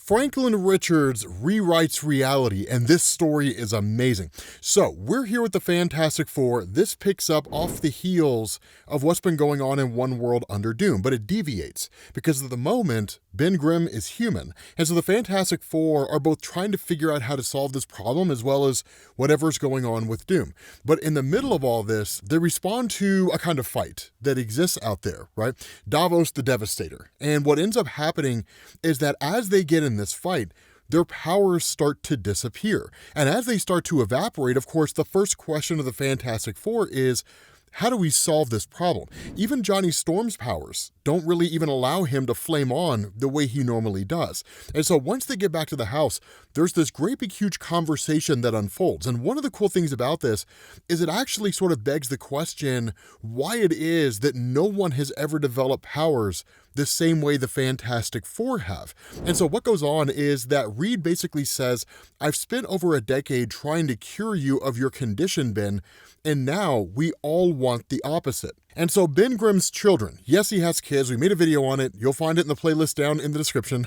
Franklin Richards rewrites reality, and this story is amazing. So, we're here with the Fantastic Four. This picks up off the heels of what's been going on in One World Under Doom, but it deviates, because at the moment, Ben Grimm is human. And so the Fantastic Four are both trying to figure out how to solve this problem, as well as whatever's going on with Doom. But in the middle of all this, they respond to a kind of fight that exists out there, right? Davos the Devastator. And what ends up happening is that as they get in this fight, their powers start to disappear. And as they start to evaporate, of course, the first question of the Fantastic Four is, how do we solve this problem? Even Johnny Storm's powers don't really even allow him to flame on the way he normally does. And so once they get back to the house, there's this great big huge conversation that unfolds. And one of the cool things about this is it actually sort of begs the question why it is that no one has ever developed powers the same way the Fantastic Four have. And so what goes on is that Reed basically says, I've spent over a decade trying to cure you of your condition, Ben, and now we all want the opposite. And so Ben Grimm's children, yes, he has kids, we made a video on it, you'll find it in the playlist down in the description,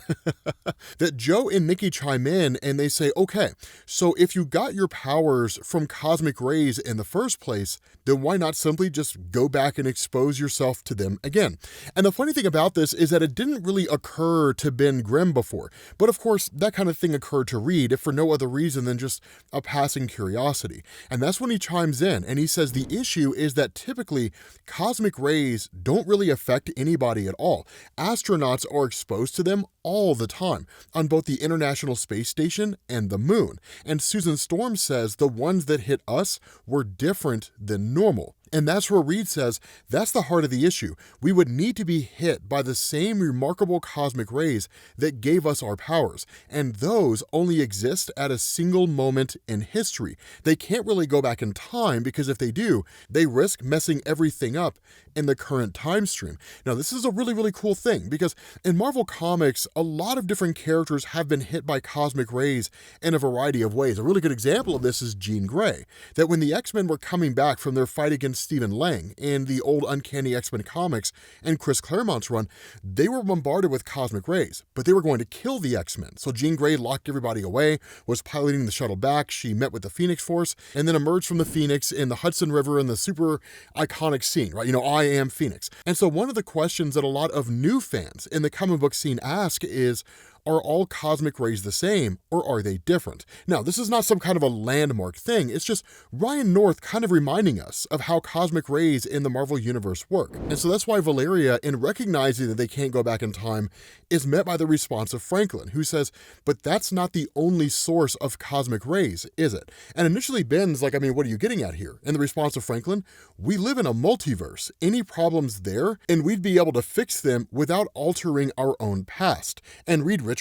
that Joe and Nikki chime in and they say, okay, so if you got your powers from cosmic rays in the first place, then why not simply just go back and expose yourself to them again? And the funny thing about this is that it didn't really occur to Ben Grimm before, but of course that kind of thing occurred to Reed, if for no other reason than just a passing curiosity. And that's when he chimes in and he says the issue is that typically cosmic rays don't really affect anybody at all. Astronauts are exposed to them all the time on both the International Space Station and the moon. And Susan Storm says the ones that hit us were different than normal. And that's where Reed says, that's the heart of the issue. We would need to be hit by the same remarkable cosmic rays that gave us our powers. And those only exist at a single moment in history. They can't really go back in time because if they do, they risk messing everything up in the current time stream. Now, this is a really, really cool thing because in Marvel Comics, a lot of different characters have been hit by cosmic rays in a variety of ways. A really good example of this is Jean Grey, that when the X-Men were coming back from their fight against Stephen Lang in the old Uncanny X-Men comics and Chris Claremont's run, they were bombarded with cosmic rays, but they were going to kill the X-Men. So Jean Grey locked everybody away, was piloting the shuttle back, she met with the Phoenix Force, and then emerged from the Phoenix in the Hudson River in the super iconic scene, right? You know, I am Phoenix. And so one of the questions that a lot of new fans in the comic book scene ask is, are all cosmic rays the same, or are they different? Now, this is not some kind of a landmark thing, it's just Ryan North kind of reminding us of how cosmic rays in the Marvel Universe work. And so that's why Valeria, in recognizing that they can't go back in time, is met by the response of Franklin, who says, but that's not the only source of cosmic rays, is it? And initially Ben's like, I mean, what are you getting at here? And the response of Franklin, we live in a multiverse. Any problems there, and we'd be able to fix them without altering our own past. And Reed Richards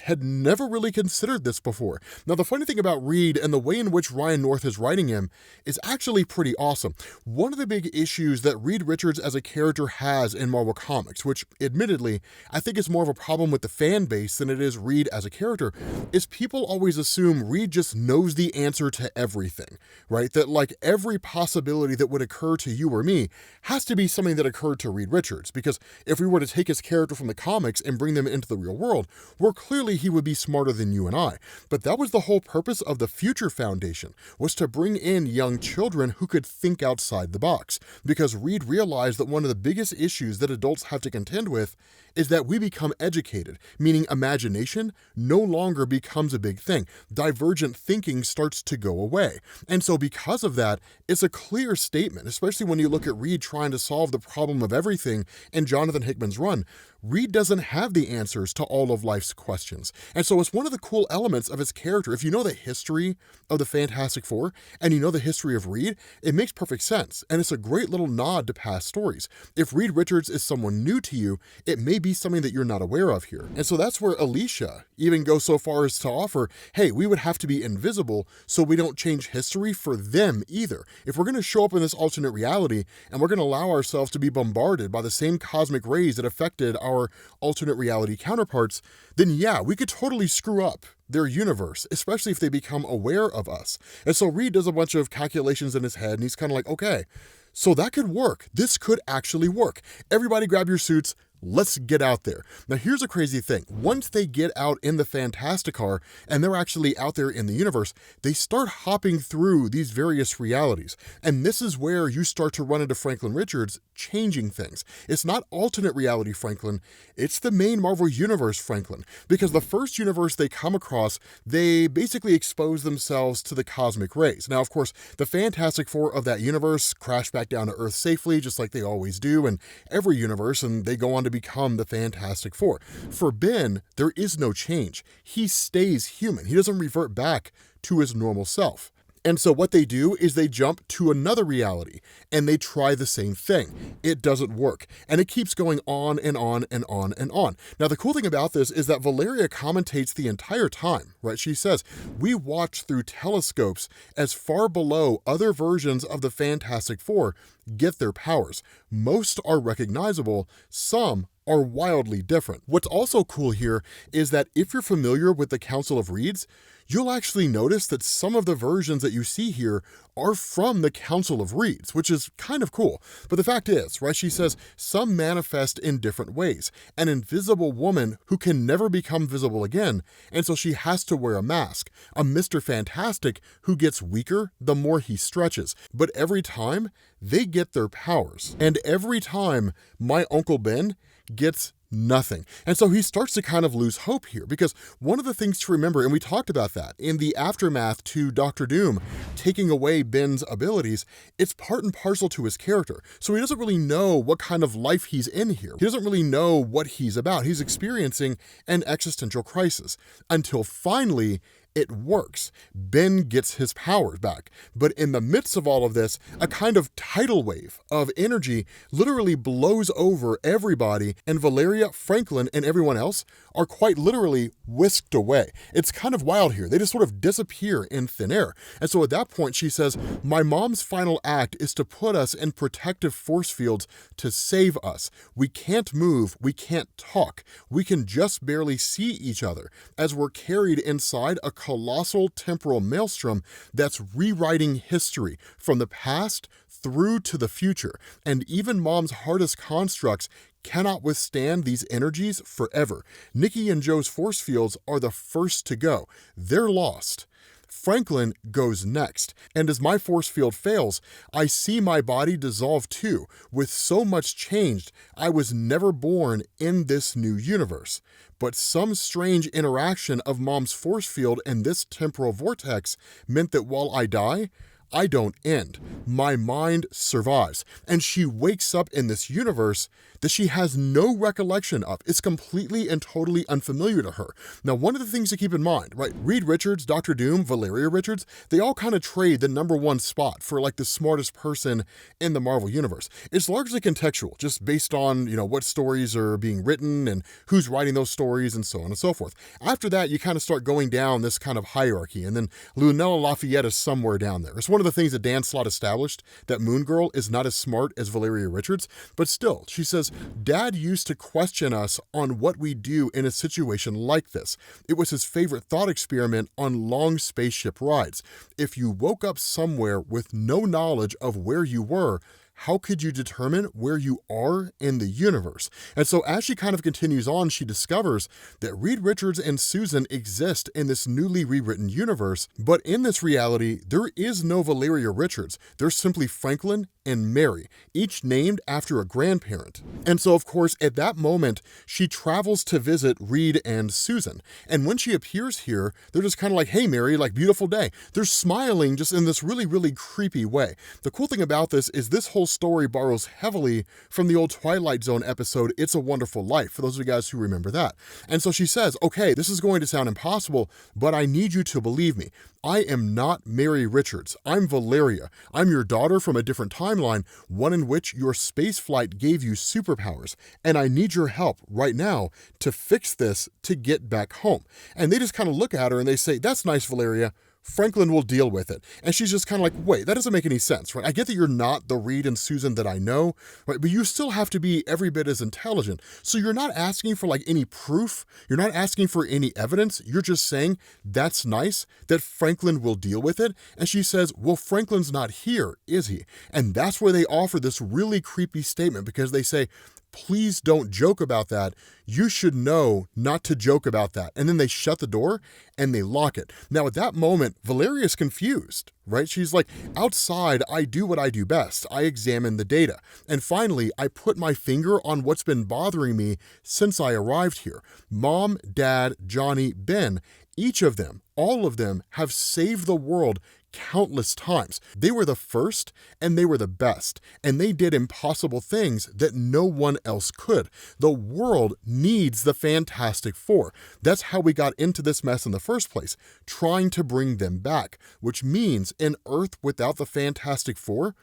had never really considered this before. Now, the funny thing about Reed and the way in which Ryan North is writing him is actually pretty awesome. One of the big issues that Reed Richards as a character has in Marvel Comics, which admittedly, I think is more of a problem with the fan base than it is Reed as a character, is people always assume Reed just knows the answer to everything, right? That like every possibility that would occur to you or me has to be something that occurred to Reed Richards, because if we were to take his character from the comics and bring them into the real world, we're clearly he would be smarter than you and I. But that was the whole purpose of the Future Foundation, was to bring in young children who could think outside the box. Because Reed realized that one of the biggest issues that adults have to contend with is that we become educated, meaning imagination no longer becomes a big thing. Divergent thinking starts to go away. And so because of that, it's a clear statement, especially when you look at Reed trying to solve the problem of everything in Jonathan Hickman's run. Reed doesn't have the answers to all of life's questions. And so it's one of the cool elements of his character. If you know the history of the Fantastic Four and you know the history of Reed, it makes perfect sense. And it's a great little nod to past stories. If Reed Richards is someone new to you, it may be something that you're not aware of here. And so that's where Alicia even goes so far as to offer, hey, we would have to be invisible so we don't change history for them either. If we're going to show up in this alternate reality and we're going to allow ourselves to be bombarded by the same cosmic rays that affected our alternate reality counterparts, then yeah, we could totally screw up their universe, especially if they become aware of us. And so Reed does a bunch of calculations in his head and he's kind of like, okay, so that could work. This could actually work. Everybody grab your suits. let's get out there. Now here's a crazy thing. Once they get out in the Fantasticar and they're actually out there in the universe, they start hopping through these various realities. And this is where you start to run into Franklin Richards changing things. It's not alternate reality Franklin, it's the main Marvel Universe Franklin. Because the first universe they come across, they basically expose themselves to the cosmic rays. Now, of course, the Fantastic Four of that universe crash back down to Earth safely, just like they always do in every universe, and they go on to become the Fantastic Four. For Ben, there is no change. He stays human. He doesn't revert back to his normal self. And so what they do is they jump to another reality and they try the same thing. It doesn't work. And it keeps going on and on and on and on. Now, the cool thing about this is that Valeria commentates the entire time, right? She says, we watch through telescopes as far below other versions of the Fantastic Four get their powers. Most are recognizable, some are wildly different. What's also cool here is that if you're familiar with the Council of Reeds, you'll actually notice that some of the versions that you see here are from the Council of Reeds, which is kind of cool. But the fact is, right, she says, some manifest in different ways. An invisible woman who can never become visible again, and so she has to wear a mask. A Mr. Fantastic who gets weaker the more he stretches. But every time, they get their powers. And every time, my Uncle Ben gets nothing. And so he starts to kind of lose hope here, because one of the things to remember, and we talked about that in the aftermath to Doctor Doom taking away Ben's abilities, it's part and parcel to his character. So he doesn't really know what kind of life he's in here. He doesn't really know what he's about. He's experiencing an existential crisis until finally it works. Ben gets his powers back. But in the midst of all of this, a kind of tidal wave of energy literally blows over everybody, and Valeria, Franklin, and everyone else are quite literally whisked away. It's kind of wild here. They just sort of disappear in thin air. And so at that point, she says, my mom's final act is to put us in protective force fields to save us. We can't move. We can't talk. We can just barely see each other as we're carried inside a colossal temporal maelstrom that's rewriting history from the past through to the future. And even Mom's hardest constructs cannot withstand these energies forever. Nikki and Joe's force fields are the first to go. They're lost. Franklin goes next, and as my force field fails, I see my body dissolve too. With so much changed, I was never born in this new universe. But some strange interaction of Mom's force field and this temporal vortex meant that while I die, I don't end. My mind survives. And she wakes up in this universe that she has no recollection of. It's completely and totally unfamiliar to her. Now, one of the things to keep in mind, right? Reed Richards, Dr. Doom, Valeria Richards, they all kind of trade the #1 spot for like the smartest person in the Marvel Universe. It's largely contextual, just based on, what stories are being written and who's writing those stories and so on and so forth. After that, you kind of start going down this kind of hierarchy, and then Lunella Lafayette is somewhere down there. It's one of the things that Dan Slott established, that Moon Girl is not as smart as Valeria Richards, but still, she says, Dad used to question us on what we do in a situation like this. It was his favorite thought experiment on long spaceship rides. If you woke up somewhere with no knowledge of where you were, how could you determine where you are in the universe? And so as she kind of continues on, she discovers that Reed Richards and Susan exist in this newly rewritten universe, but in this reality, there is no Valeria Richards. There's simply Franklin and Mary, each named after a grandparent. And so, of course, at that moment, she travels to visit Reed and Susan. And when she appears here, they're just kind of like, hey, Mary, like, beautiful day. They're smiling just in this really, really creepy way. The cool thing about this is this whole story borrows heavily from the old Twilight Zone episode, It's a Wonderful Life, for those of you guys who remember that. And so she says, okay, this is going to sound impossible, but I need you to believe me. I am not Mary Richards. I'm Valeria. I'm your daughter from a different timeline, one in which your space flight gave you superpowers, and I need your help right now to fix this to get back home. And they just kind of look at her and they say, that's nice, Valeria. Franklin will deal with it. And she's just kind of like, wait, that doesn't make any sense, right? I get that you're not the Reed and Susan that I know, right? But you still have to be every bit as intelligent. So you're not asking for like any proof. You're not asking for any evidence. You're just saying, that's nice, that Franklin will deal with it. And she says, well, Franklin's not here, is he? And that's where they offer this really creepy statement, because they say, Please don't joke about that. You should know not to joke about that. And then they shut the door and they lock it. Now, at that moment, Valeria's confused, right? She's like, outside, I do what I do best. I examine the data. And finally, I put my finger on what's been bothering me since I arrived here. Mom, Dad, Johnny, Ben, each of them, all of them have saved the world countless times. They were the first and they were the best, and they did impossible things that no one else could. The world needs the Fantastic Four. That's how we got into this mess in the first place, trying to bring them back, which means an Earth without the Fantastic Four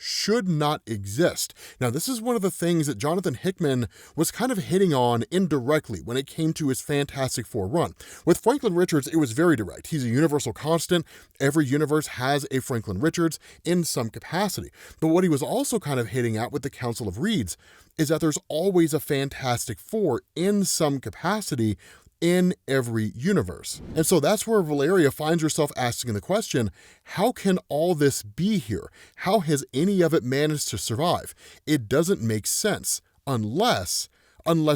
should not exist. Now, this is one of the things that Jonathan Hickman was kind of hitting on indirectly when it came to his Fantastic Four run. With Franklin Richards, it was very direct. He's a universal constant. Every universe has a Franklin Richards in some capacity. But what he was also kind of hitting at with the Council of Reeds is that there's always a Fantastic Four in some capacity in every universe. And so that's where Valeria finds herself asking the question, how can all this be here? How has any of it managed to survive? It doesn't make sense unless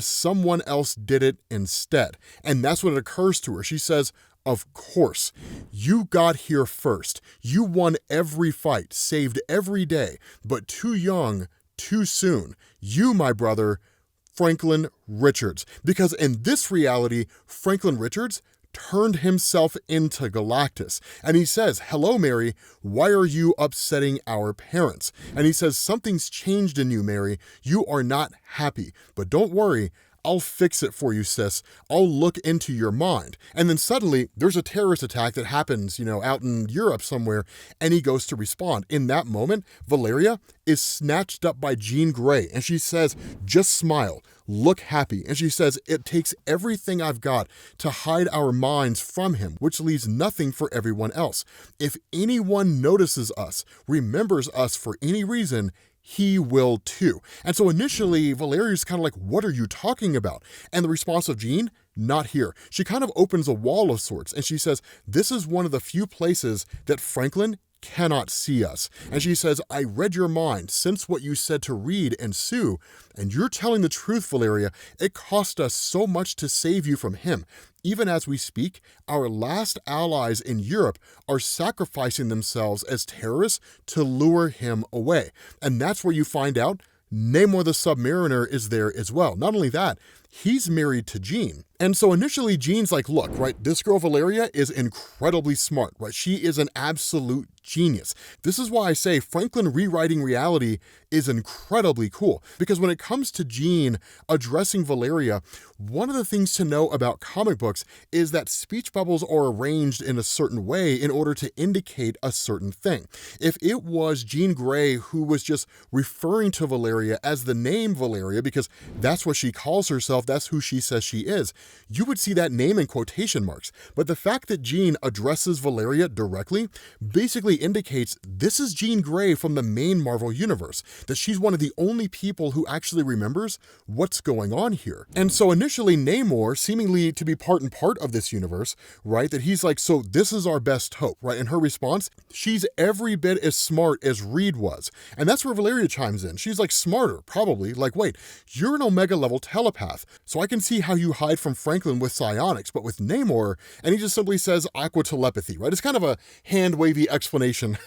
someone else did it instead. And that's when it occurs to her. She says, of course, you got here first. You won every fight, saved every day, but too young, too soon. You, my brother, Franklin Richards. Because in this reality, Franklin Richards turned himself into Galactus. And he says, hello, Mary, why are you upsetting our parents? And he says, something's changed in you, Mary. You are not happy, but don't worry, I'll fix it for you, sis. I'll look into your mind. And then suddenly there's a terrorist attack that happens, out in Europe somewhere, and he goes to respond. In that moment, Valeria is snatched up by Jean Grey, and she says, just smile, look happy. And she says, it takes everything I've got to hide our minds from him, which leaves nothing for everyone else. If anyone notices us, remembers us for any reason, he will too. And so initially, Valeria's kind of like, what are you talking about? And the response of Jean, not here. She kind of opens a wall of sorts, and she says, this is one of the few places that Franklin cannot see us. And she says, I read your mind, since what you said to Reed and Sue, and you're telling the truth, Valeria. It cost us so much to save you from him. Even as we speak, our last allies in Europe are sacrificing themselves as terrorists to lure him away. And that's where you find out Namor the Submariner is there as well. Not only that, he's married to Jean. And so initially Jean's like, look, right, this girl Valeria is incredibly smart, right? She is an absolute genius. This is why I say Franklin rewriting reality is incredibly cool, because when it comes to Jean addressing Valeria, one of the things to know about comic books is that speech bubbles are arranged in a certain way in order to indicate a certain thing. If it was Jean Grey who was just referring to Valeria as the name Valeria, because that's what she calls herself, that's who she says she is, you would see that name in quotation marks. But the fact that Jean addresses Valeria directly basically indicates this is Jean Grey from the main Marvel universe, that she's one of the only people who actually remembers what's going on here. And so initially Namor, seemingly to be part and part of this universe, right, that he's like, so this is our best hope, right? And her response, she's every bit as smart as Reed was. And that's where Valeria chimes in. She's like, smarter, probably. Like, wait, you're an Omega level telepath, so I can see how you hide from Franklin with psionics, but with Namor, and he just simply says aqua telepathy, right? It's kind of a hand-wavy explanation.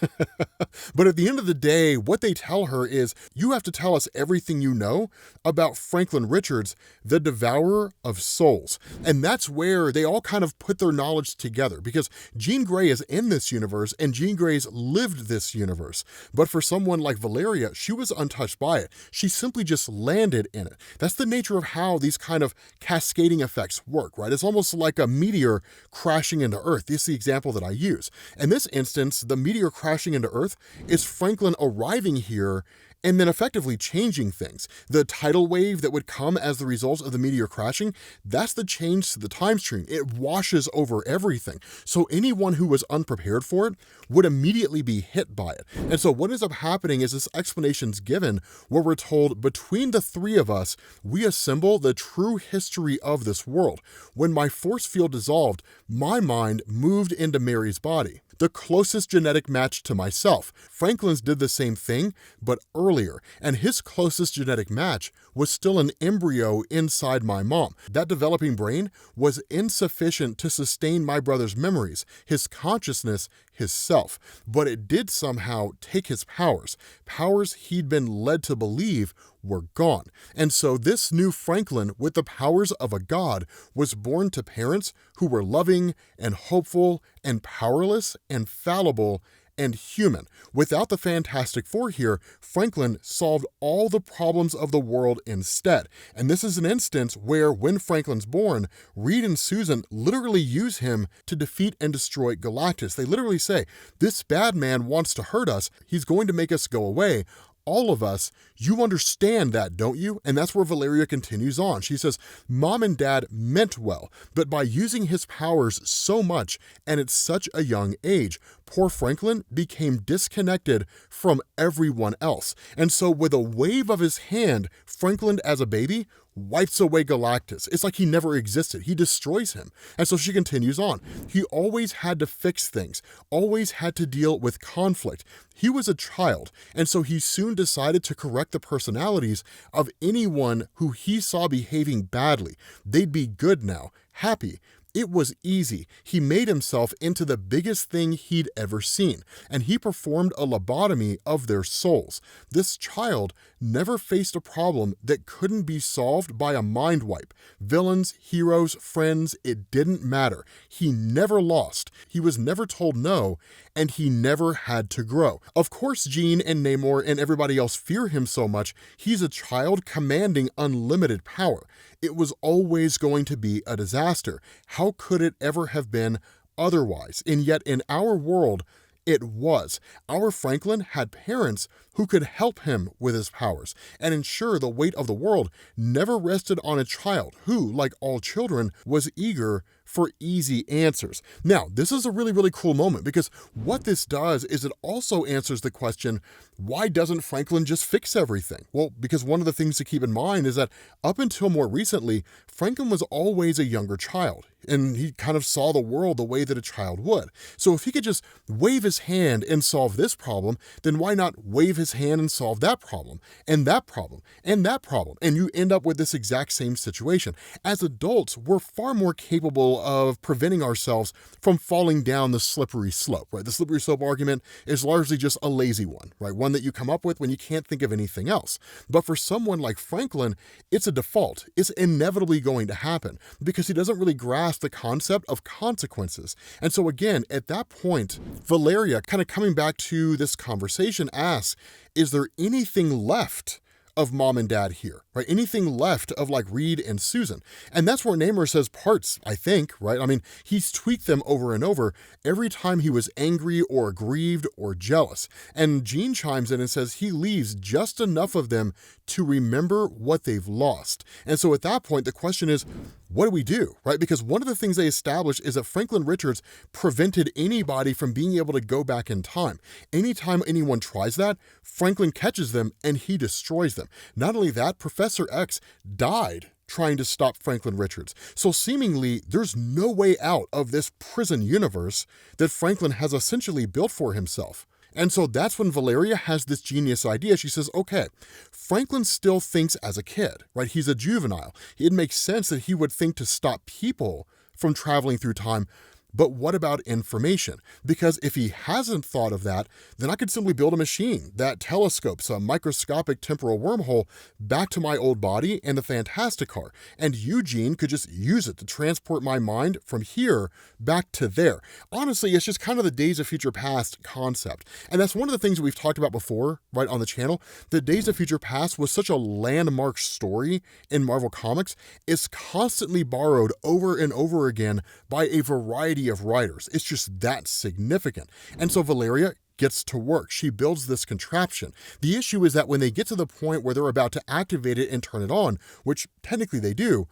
But at the end of the day, what they tell her is, you have to tell us everything you know about Franklin Richards, the devourer of souls. And that's where they all kind of put their knowledge together, because Jean Grey is in this universe and Jean Grey's lived this universe. But for someone like Valeria, she was untouched by it. She simply just landed in it. That's the nature of how these kind of cascading effects work, right? It's almost like a meteor crashing into Earth. This is the example that I use. In this instance, the meteor crashing into Earth is Franklin arriving here and then effectively changing things. The tidal wave that would come as the result of the meteor crashing, that's the change to the time stream. It washes over everything. So anyone who was unprepared for it would immediately be hit by it. And so what ends up happening is this explanation's given where we're told, between the three of us, we assemble the true history of this world. When my force field dissolved, my mind moved into Mary's body, the closest genetic match to myself. Franklin's did the same thing, but earlier earlier, and his closest genetic match was still an embryo inside my mom. That developing brain was insufficient to sustain my brother's memories, his consciousness, his self, but it did somehow take his powers he'd been led to believe were gone. And so this new Franklin, with the powers of a god, was born to parents who were loving and hopeful and powerless and fallible and human. Without the Fantastic Four here, Franklin solved all the problems of the world instead. And this is an instance where, when Franklin's born, Reed and Susan literally use him to defeat and destroy Galactus. They literally say, "This bad man wants to hurt us. He's going to make us go away. All of us, you understand that, don't you?" And that's where Valeria continues on. She says, "Mom and Dad meant well, but by using his powers so much and at such a young age, poor Franklin became disconnected from everyone else. And so with a wave of his hand, Franklin as a baby wipes away Galactus. It's like he never existed. He destroys him." And so she continues on. "He always had to fix things, always had to deal with conflict. He was a child, and so he soon decided to correct the personalities of anyone who he saw behaving badly. They'd be good now, happy. It was easy. He made himself into the biggest thing he'd ever seen, and he performed a lobotomy of their souls. This child never faced a problem that couldn't be solved by a mind wipe. Villains, heroes, friends, it didn't matter. He never lost. He was never told no, and he never had to grow. Of course, Jean and Namor and everybody else fear him so much. He's a child commanding unlimited power. It was always going to be a disaster. How could it ever have been otherwise? And yet in our world, it was. Our Franklin had parents who could help him with his powers and ensure the weight of the world never rested on a child who, like all children, was eager for easy answers." Now, this is a really, really cool moment, because what this does is it also answers the question, why doesn't Franklin just fix everything? Well, because one of the things to keep in mind is that up until more recently, Franklin was always a younger child, and he kind of saw the world the way that a child would. So if he could just wave his hand and solve this problem, then why not wave his hand and solve that problem, and that problem, and that problem? And you end up with this exact same situation. As adults, we're far more capable of preventing ourselves from falling down the slippery slope, right? The slippery slope argument is largely just a lazy one, right? One that you come up with when you can't think of anything else. But for someone like Franklin, it's a default. It's inevitably going to happen because he doesn't really grasp the concept of consequences. And so again, at that point, Valeria, kind of coming back to this conversation, asks, is there anything left of Mom and Dad here, right? Anything left of like Reed and Susan? And that's where Namor says parts, I think, right? I mean, he's tweaked them over and over every time he was angry or aggrieved or jealous. And Jean chimes in and says he leaves just enough of them to remember what they've lost. And so at that point, the question is, what do we do, right? Because one of the things they established is that Franklin Richards prevented anybody from being able to go back in time. Anytime anyone tries that, Franklin catches them and he destroys them. Not only that, Professor X died trying to stop Franklin Richards. So seemingly, there's no way out of this prison universe that Franklin has essentially built for himself. And so that's when Valeria has this genius idea. She says, okay, Franklin still thinks as a kid, right? He's a juvenile. It makes sense that he would think to stop people from traveling through time. But what about information? Because if he hasn't thought of that, then I could simply build a machine that telescopes a microscopic temporal wormhole back to my old body and the Fantastic Car. And Eugene could just use it to transport my mind from here back to there. Honestly, it's just kind of the Days of Future Past concept. And that's one of the things we've talked about before, right, on the channel. The Days of Future Past was such a landmark story in Marvel Comics. It's constantly borrowed over and over again by a variety of writers. It's just that significant. And so Valeria gets to work. She builds this contraption. The issue is that when they get to the point where they're about to activate it and turn it on, which technically they do,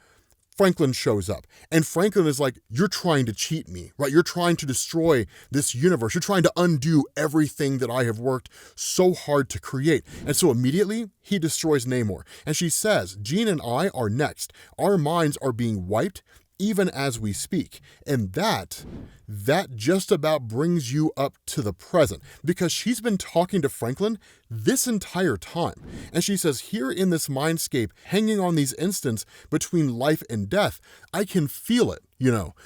Franklin shows up. And Franklin is like, you're trying to cheat me, right? You're trying to destroy this universe. You're trying to undo everything that I have worked so hard to create. And so immediately he destroys Namor. And she says, Jean and I are next. Our minds are being wiped. even as we speak. And that just about brings you up to the present, because she's been talking to Franklin this entire time. And she says, here in this mindscape, hanging on these instants between life and death, I can feel it,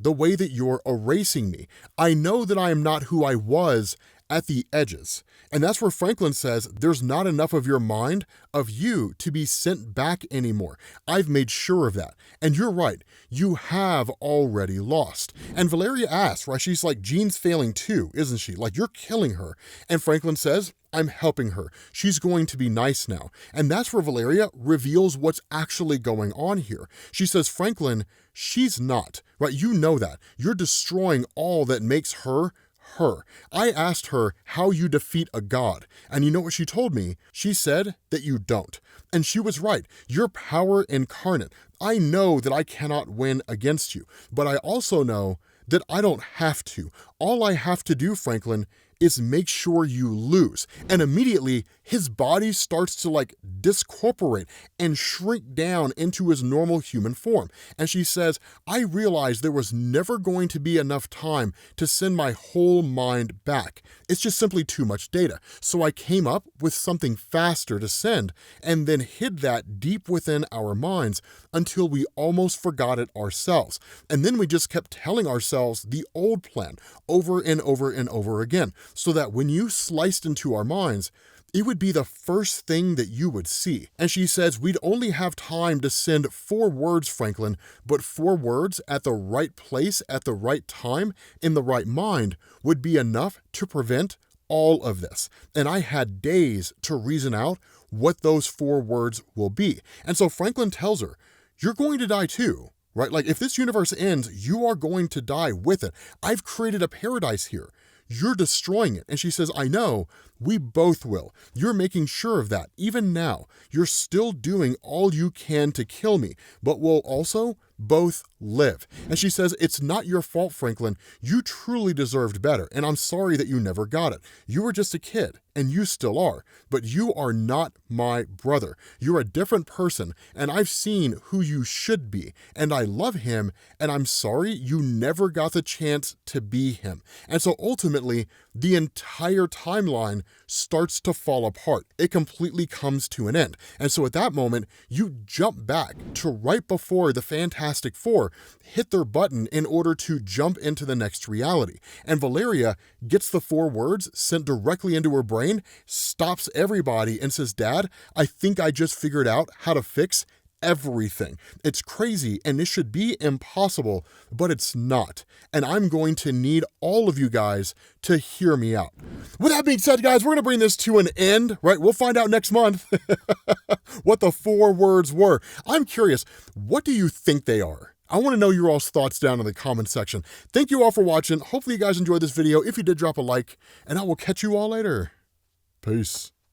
the way that you're erasing me. I know that I am not who I was at the edges. And that's where Franklin says, there's not enough of your mind, of you, to be sent back anymore. I've made sure of that. And you're right, you have already lost. And Valeria asks, right, she's like, Jean's failing too, isn't she? Like, you're killing her. And Franklin says, I'm helping her. She's going to be nice now. And that's where Valeria reveals what's actually going on here. She says, Franklin, she's not, right? You know that. You're destroying all that makes her her. I asked her how you defeat a god, and you know what she told me? She said that you don't. And she was right. You're power incarnate. I know that I cannot win against you, but I also know that I don't have to. All I have to do, Franklin, is make sure you lose. And immediately his body starts to like discorporate and shrink down into his normal human form. And she says, I realized there was never going to be enough time to send my whole mind back. It's just simply too much data. So I came up with something faster to send and then hid that deep within our minds until we almost forgot it ourselves. And then we just kept telling ourselves the old plan over and over and over again, so that when you sliced into our minds, it would be the first thing that you would see. And she says, we'd only have time to send 4 words, Franklin, but 4 words at the right place, at the right time, in the right mind would be enough to prevent all of this. And I had days to reason out what those 4 words will be. And so Franklin tells her, you're going to die too. Right? Like, if this universe ends, you are going to die with it. I've created a paradise here. You're destroying it. And she says, I know, we both will. You're making sure of that. Even now, you're still doing all you can to kill me, but we'll also both live. And she says, it's not your fault, Franklin. You truly deserved better, and I'm sorry that you never got it. You were just a kid, and you still are, but you are not my brother. You're a different person, and I've seen who you should be, and I love him, and I'm sorry you never got the chance to be him. And so ultimately, the entire timeline starts to fall apart. It completely comes to an end. And so at that moment, you jump back to right before the Fantastic Four hit their button in order to jump into the next reality. And Valeria gets the 4 words sent directly into her brain, stops everybody, and says, Dad, I think I just figured out how to fix everything. It's crazy and this should be impossible, but it's not. And I'm going to need all of you guys to hear me out. With that being said, guys, we're going to bring this to an end, right? We'll find out next month what the 4 words were. I'm curious, what do you think they are? I want to know your all's thoughts down in the comment section. Thank you all for watching. Hopefully you guys enjoyed this video. If you did, drop a like, and I will catch you all later. Peace.